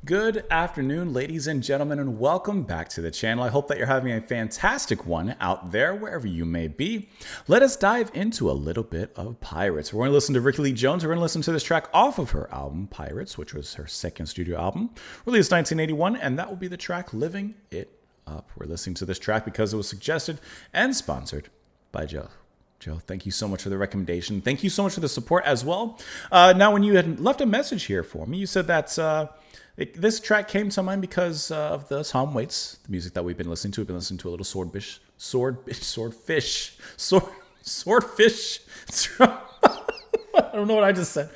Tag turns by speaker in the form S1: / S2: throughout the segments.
S1: Good afternoon, ladies and gentlemen, and welcome back to the channel. I hope that you're having a fantastic one out there, wherever you may be. Let us dive into a little bit of Pirates. We're going to listen to Rickie Jones. We're going to listen to this track off of her album, Pirates, which was her second studio album, released 1981, and that will be the track Living It Up. We're listening to this track because it was suggested and sponsored by Joe. Joe, thank you so much for the recommendation. Thank you so much for the support as well. Now, when you had left a message here for me, you said that this track came to mind because of the Tom Waits, the music that we've been listening to. We've been listening to a little swordfish. I don't know what I just said.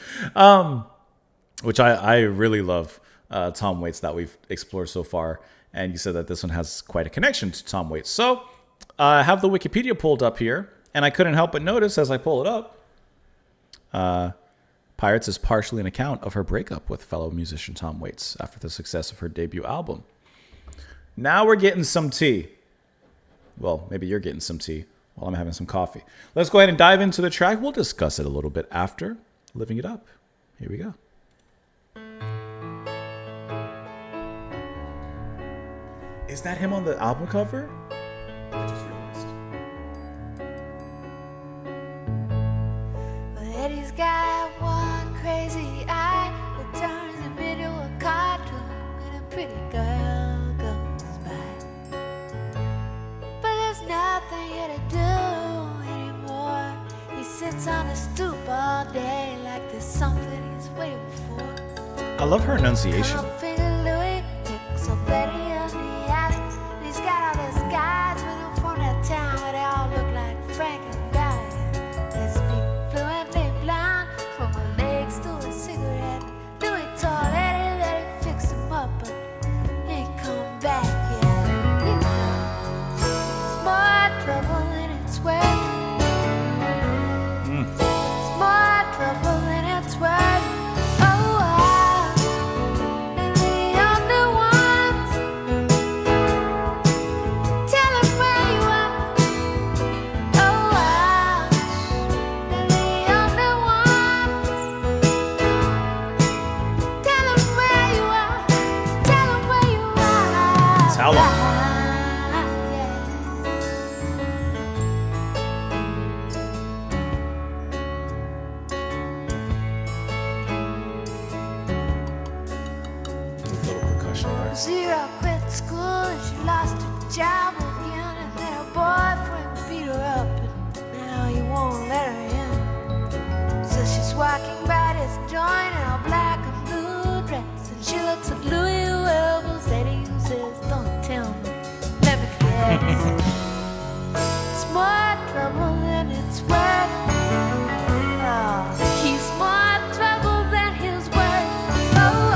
S1: Which I really love Tom Waits that we've explored so far. And you said that this one has quite a connection to Tom Waits. So I have the Wikipedia pulled up here. And I couldn't help but notice as I pull it up, Pirates is partially an account of her breakup with fellow musician Tom Waits after the success of her debut album. Now we're getting some tea. Well, maybe you're getting some tea while I'm having some coffee. Let's go ahead and dive into the track. We'll discuss it a little bit after Living It Up. Here we go. Is that him on the album cover? I just realized.
S2: Eddie's got one crazy eye that turns him into a cartoon and a pretty girl goes by. But there's nothing here to do anymore. He sits on the stoop all day like there's something he's waiting for.
S1: I love her enunciation.
S2: Finger Louis picks up Betty in the alley. And he's got all these guys with him from that town where they all look like Frank and Valley. They speak fluently blind from her legs to a cigarette. Louis told Eddie that he fixed him up, but he ain't come back yet. You know, it's more trouble than it's worth. It's more trouble than it's worth. Zero quit school and she lost her job again, and then her boyfriend beat her up, and now he won't let her in. So she's walking by this joint in a black and blue dress, and she looks at Louis who elbows Eddie who says, "Don't tell me, let me guess." It's more trouble than it's worth. Oh, he's more trouble than his worth. Oh,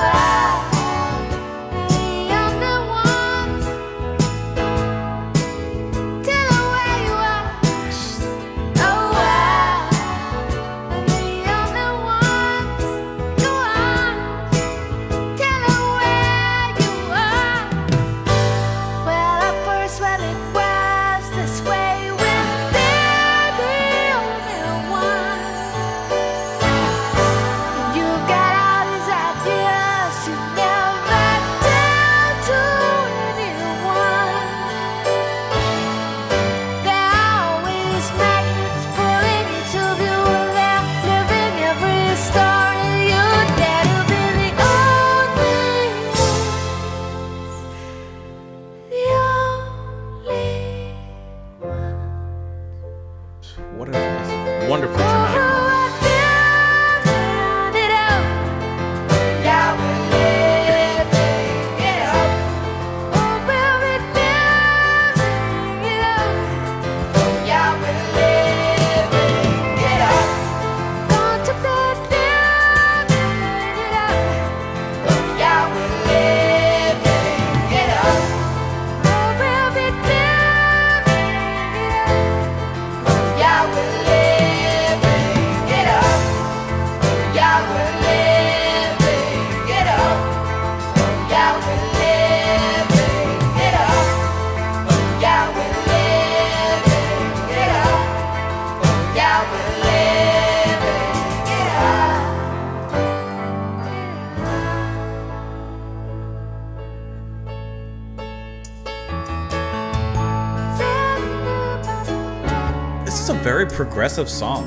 S1: a very progressive song.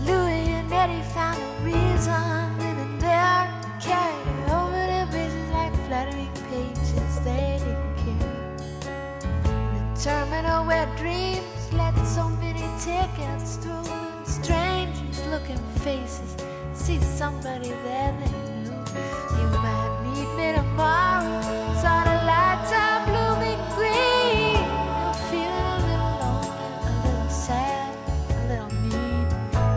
S2: Louis and Eddie found a reason living there, carried her over their bridges like fluttering pages. They didn't care. The terminal where dreams let so many tickets through, and strangers looking faces see somebody there they knew. You might meet me tomorrow, saw the lights are blooming green. You're feeling a little lonely, a little sad, a little mean.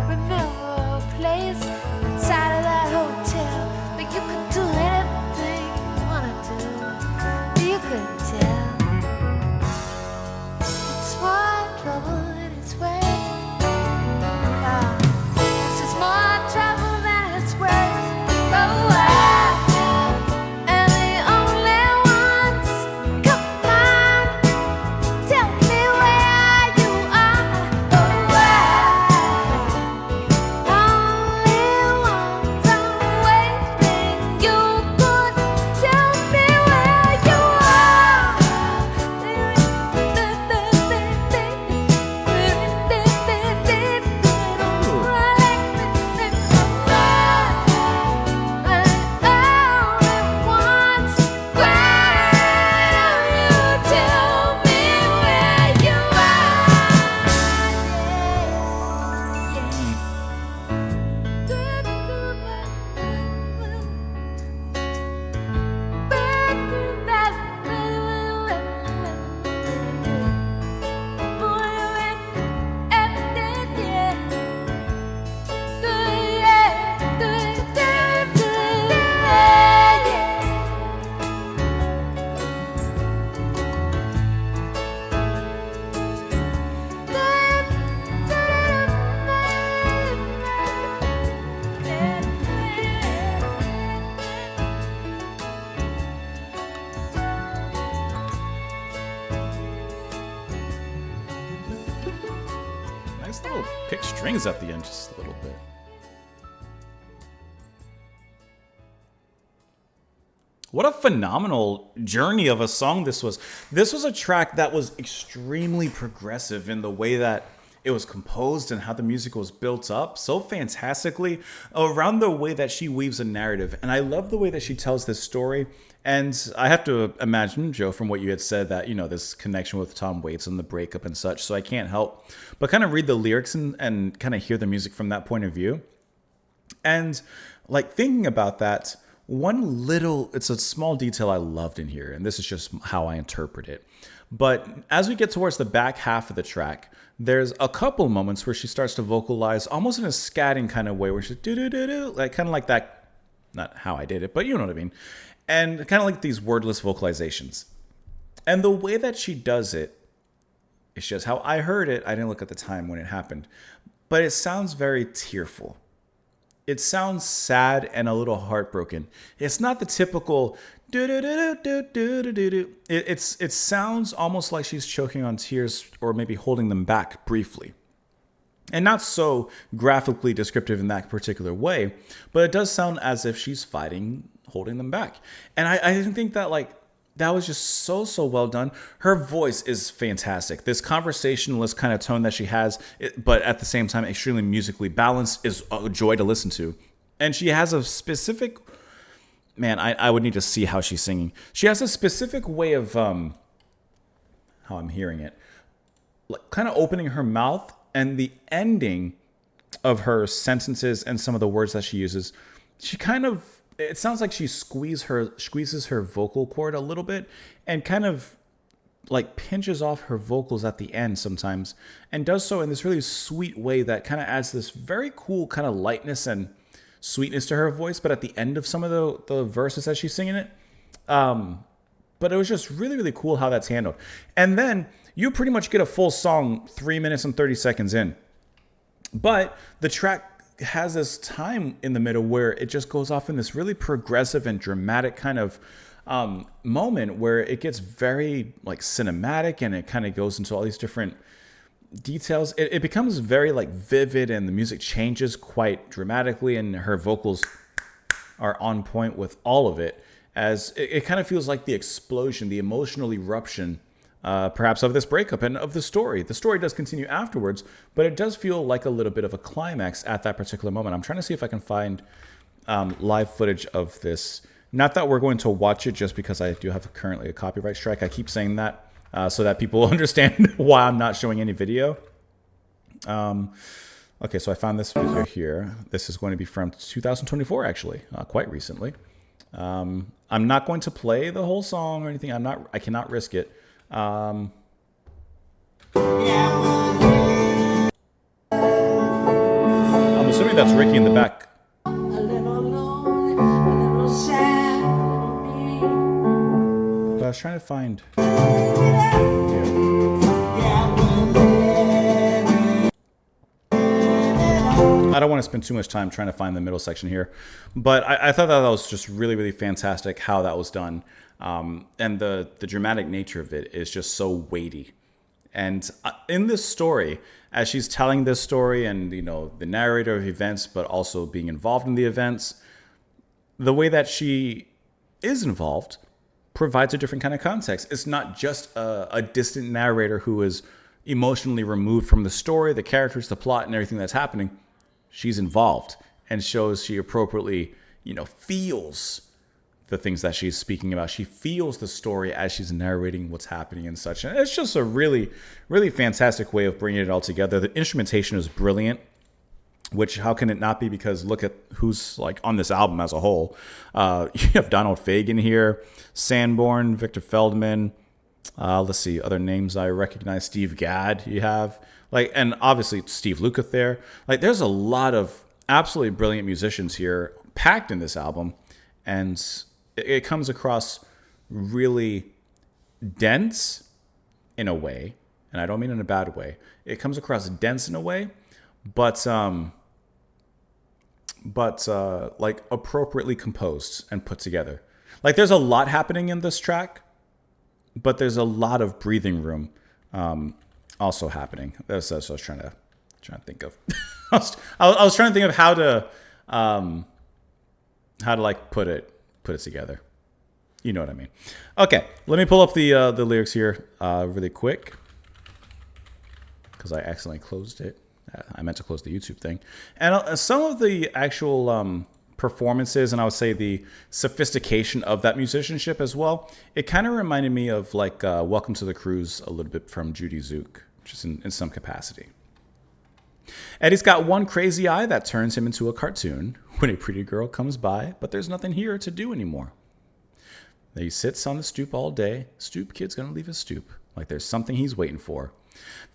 S2: Remember a place inside of that hotel where you could do anything you wanna do. You could tell it's more trouble than it's worth. This is more trouble than it's worth. Oh, and the only ones, come on, tell me where you are. Oh, only ones I'm waiting. You could tell me where you are.
S1: Nice little pick strings at the end, just a little bit. What a phenomenal journey of a song this was. This was a track that was extremely progressive in the way that it was composed and how the music was built up so fantastically around the way that she weaves a narrative. And I love the way that she tells this story. And I have to imagine, Joe, from what you had said, that, you know, this connection with Tom Waits and the breakup and such. So I can't help but kind of read the lyrics and kind of hear the music from that point of view. And like thinking about that, it's a small detail I loved in here, and this is just how I interpret it. But as we get towards the back half of the track, there's a couple moments where she starts to vocalize almost in a scatting kind of way, where she's do-do-do-do, like kind of like that, not how I did it, but you know what I mean. And kind of like these wordless vocalizations. And the way that she does it, it's just how I heard it. I didn't look at the time when it happened, but it sounds very tearful. It sounds sad and a little heartbroken. It's not the typical do-do-do-do-do-do-do-do. It sounds almost like she's choking on tears or maybe holding them back briefly. And not so graphically descriptive in that particular way, but it does sound as if she's fighting, holding them back. And I think that that was just so well done. Her voice is fantastic. This conversationalist kind of tone that she has, but at the same time extremely musically balanced, is a joy to listen to. And she has a specific, man, I would need to see how she's singing. She has a specific way of how I'm hearing it, like kind of opening her mouth, and the ending of her sentences and some of the words that she uses, she kind of, it sounds like she squeezes her vocal cord a little bit and kind of like pinches off her vocals at the end sometimes, and does so in this really sweet way that kind of adds this very cool kind of lightness and sweetness to her voice, but at the end of some of the verses as she's singing it. But it was just really cool how that's handled. And then you pretty much get a full song 3 minutes and 30 seconds in. But the track has this time in the middle where it just goes off in this really progressive and dramatic kind of moment where it gets very like cinematic, and it kind of goes into all these different details. It becomes very like vivid, and the music changes quite dramatically, and her vocals are on point with all of it. as it kind of feels like the explosion, the emotional eruption, perhaps of this breakup and of the story. The story does continue afterwards, but it does feel like a little bit of a climax at that particular moment. I'm trying to see if I can find live footage of this. Not that we're going to watch it just because I do have currently a copyright strike. I keep saying that so that people understand why I'm not showing any video. Okay, so I found this video here. This is going to be from 2024, actually, quite recently. I'm not going to play the whole song or anything. I cannot risk it. I'm assuming that's Rickie in the back.
S2: A little lonely, a little sad, a little mean.
S1: But I was trying to find. I don't want to spend too much time trying to find the middle section here, but I thought that was just really, really fantastic how that was done. And the dramatic nature of it is just so weighty. And in this story, as she's telling this story and, you know, the narrator of events, but also being involved in the events, the way that she is involved provides a different kind of context. It's not just a distant narrator who is emotionally removed from the story, the characters, the plot, and everything that's happening. She's involved and shows she appropriately, you know, feels the things that she's speaking about. She feels the story as she's narrating what's happening and such. And it's just a really, really fantastic way of bringing it all together. The instrumentation is brilliant, which how can it not be? Because look at who's like on this album as a whole. You have Donald Fagen here, Sanborn, Victor Feldman. Let's see, other names I recognize. Steve Gadd you have. Like, and obviously Steve Lukather there. Like, there's a lot of absolutely brilliant musicians here packed in this album. And it comes across really dense in a way. And I don't mean in a bad way. It comes across dense in a way, but like appropriately composed and put together. Like, there's a lot happening in this track, but there's a lot of breathing room also happening. That's what I was trying to think of. I was trying to think of how to like put it together. You know what I mean? Okay, let me pull up the lyrics here really quick because I accidentally closed it. I meant to close the YouTube thing. And some of the actual performances, and I would say the sophistication of that musicianship as well, it kind of reminded me of like Welcome to the Cruise a little bit from Judy Zook, just in some capacity. Eddie's got one crazy eye that turns him into a cartoon when a pretty girl comes by, but there's nothing here to do anymore. He sits on the stoop all day. Stoop kid's gonna leave his stoop, like there's something he's waiting for.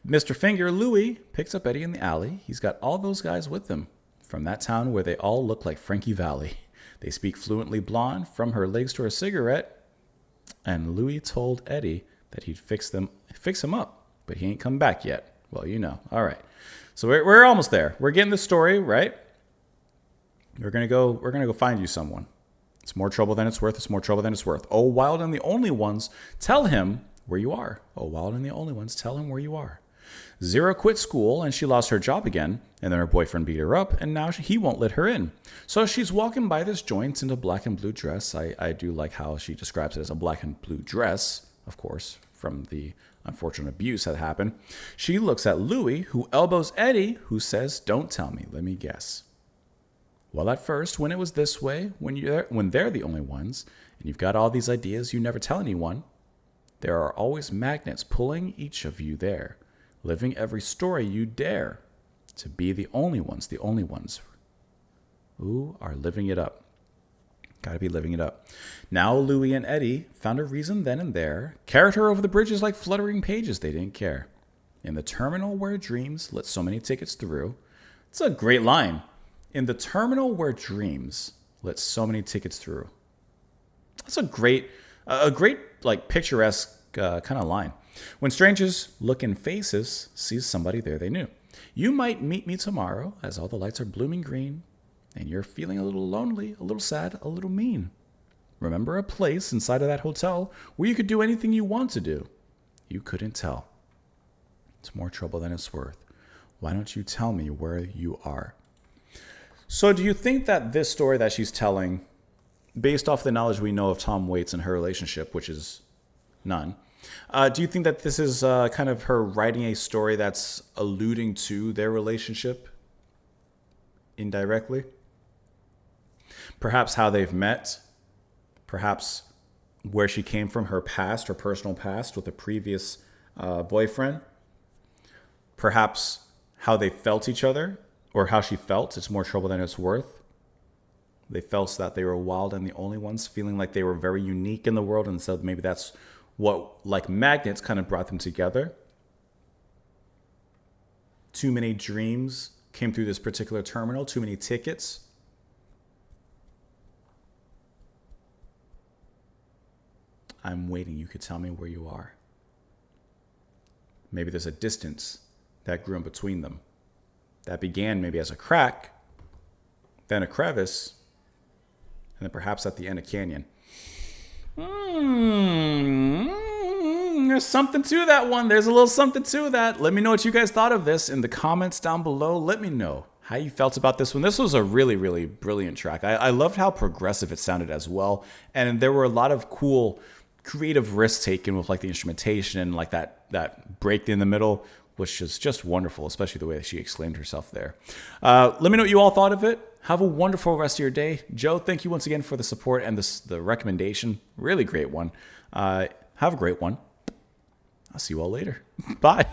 S1: Mr. Finger, Louie, picks up Eddie in the alley. He's got all those guys with him from that town where they all look like Frankie Valli. They speak fluently blonde, from her legs to her cigarette. And Louie told Eddie that he'd fix him up, but he ain't come back yet. Well, you know. All right. So we're almost there. We're getting the story, right? We're gonna go find you someone. It's more trouble than it's worth. It's more trouble than it's worth. Oh, Wild and the Only Ones, tell him where you are. Oh, Wild and the Only Ones, tell him where you are. Zero quit school and she lost her job again, and then her boyfriend beat her up, and now he won't let her in. So she's walking by this joint in a black and blue dress. I do like how she describes it as a black and blue dress, of course, from the unfortunate abuse that happened. She looks at Louie, who elbows Eddie, who says, "Don't tell me, let me guess." Well, at first, when it was this way, when they're the only ones, and you've got all these ideas you never tell anyone, there are always magnets pulling each of you there, living every story you dare to be the only ones who are living it up. Gotta be living it up. Now Louie and Eddie found a reason then and there, carried her over the bridges like fluttering pages, they didn't care. In the terminal where dreams let so many tickets through. It's a great line. In the terminal where dreams let so many tickets through. That's a great like picturesque kind of line. When strangers look in faces, sees somebody there they knew. You might meet me tomorrow as all the lights are blooming green, and you're feeling a little lonely, a little sad, a little mean. Remember a place inside of that hotel where you could do anything you want to do. You couldn't tell. It's more trouble than it's worth. Why don't you tell me where you are? So do you think that this story that she's telling, based off the knowledge we know of Tom Waits and her relationship, which is none, do you think that this is kind of her writing a story that's alluding to their relationship indirectly? Perhaps how they've met, perhaps where she came from, her past, her personal past with a previous boyfriend, perhaps how they felt each other, or how she felt. It's more trouble than it's worth. They felt that they were wild and the only ones, feeling like they were very unique in the world, and so maybe that's what, like magnets, kind of brought them together. Too many dreams came through this particular terminal, too many tickets. I'm waiting. You could tell me where you are. Maybe there's a distance that grew in between them. That began maybe as a crack, then a crevice, and then perhaps at the end a canyon. There's something to that one. There's a little something to that. Let me know what you guys thought of this in the comments down below. Let me know how you felt about this one. This was a really, really brilliant track. I loved how progressive it sounded as well. And there were a lot of cool creative risks taken with like the instrumentation and like that break in the middle, which is just wonderful, especially the way that she exclaimed herself there. Let me know what you all thought of it. Have a wonderful rest of your day. Joe, thank you once again for the support and the recommendation. Really great one. Have a great one. I'll see you all later. Bye.